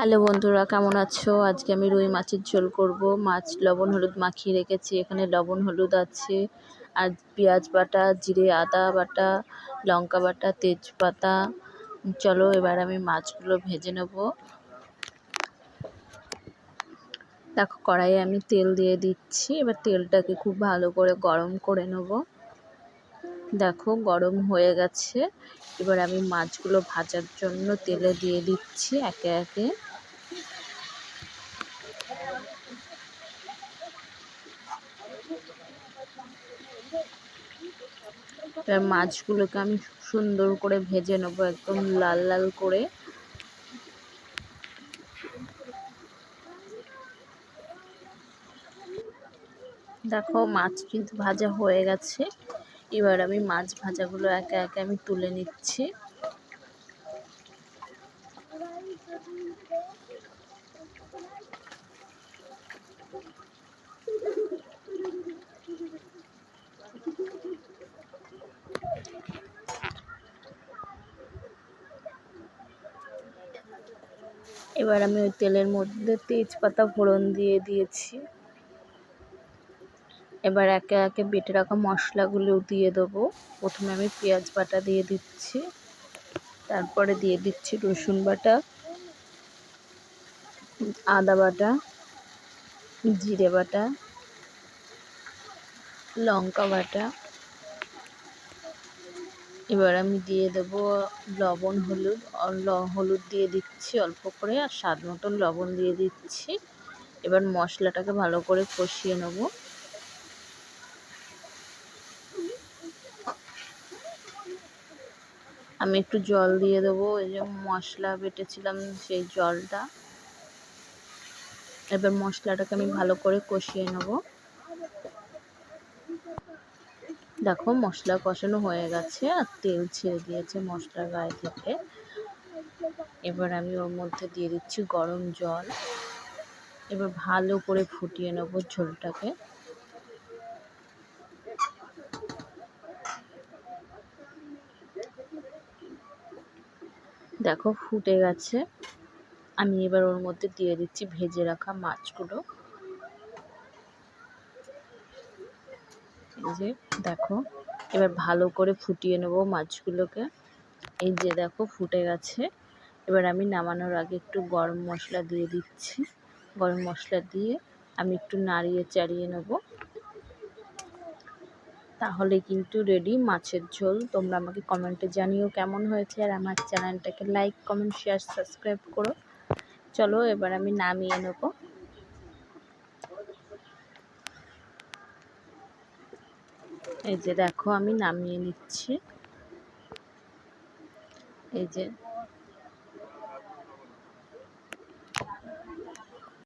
Hello বন্ধুরা, কেমন আছো? আজকে আমি রুই মাছের ঝোল করব। মাছ লবণ হলুদ মাখিয়ে রেখেছি। এখানে লবণ হলুদ আছে, আর পেঁয়াজ বাটা, জিরে আদা বাটা, লঙ্কা বাটা, তেজপাতা। চলো এবার আমি মাছগুলো ভেজে নেব। দেখো, কড়াইয়ে আমি তেল দিয়ে দিচ্ছি। এবার তেলটাকে খুব ভালো করে গরম করে নেব। দেখো, গরম হয়ে গেছে। এবার আমি মাছগুলো ভাজার জন্য তেলে দিয়ে দিচ্ছি একে একে। এবার মাছগুলোকে আমি সুন্দর করে ভেজে নেবো, একদম লাল লাল করে। দেখো, মাছ কিন্তু ভাজা হয়ে গেছে। এবার আমি মাছ ভাজাগুলো একে একে আমি তুলে নিচ্ছি। এবার আমি ওই তেলের মধ্যে তেজপাতা ফোড়ন দিয়ে দিয়েছি। এবার একে একে বেটে রাখা মশলাগুলো দিয়ে দেবো। প্রথমে আমি পেঁয়াজ বাটা দিয়ে দিচ্ছি, তারপরে দিয়ে দিচ্ছি রসুন বাটা, আদা বাটা, জিরে বাটা, লঙ্কা বাটা। এবার আমি দিয়ে দেব লবণ হলুদ, হলুদ দিয়ে দিচ্ছি অল্প করে, আর স্বাদ মতন লবণ দিয়ে দিচ্ছি। এবার মশলাটাকে ভালো করে কষিয়ে নেব। আমি একটু জল দিয়ে দেবো, এই যে মশলা বেটেছিলাম সেই জলটা। এবার মশলাটাকে আমি ভালো করে কষিয়ে নেব। দেখো, মশলা কষানো হয়ে গেছে আর তেল ছেড়ে দিয়েছে মশলার গায়ে থেকে। এবার আমি ওর মধ্যে দিয়ে দিচ্ছি গরম জল। এবার ভালো করে ফুটিয়ে নেব ঝোলটাকে। দেখো, ফুটে গেছে। আমি এবার ওর মধ্যে দিয়ে দিচ্ছি ভেজে রাখা মাছগুলো। এই যে দেখো, এবার ভালো করে ফুটিয়ে নেব মাছগুলোকে। এই যে দেখো, ফুটে গেছে। এবার আমি নামানোর আগে একটু গরম মশলা দিয়ে দিচ্ছি। গরম মশলা দিয়ে আমি একটু নাড়িয়ে চাড়িয়ে নেব। তাহলে কিন্তু রেডি মাছের ঝোল। তোমরা আমাকে কমেন্টে জানিও কেমন হয়েছে, আর আমার চ্যানেলটাকে লাইক, কমেন্ট, শেয়ার, সাবস্ক্রাইব করো। চলো এবার আমি নামিয়ে নেব। এই যে দেখো, আমি নামিয়ে নিচ্ছি। এই যে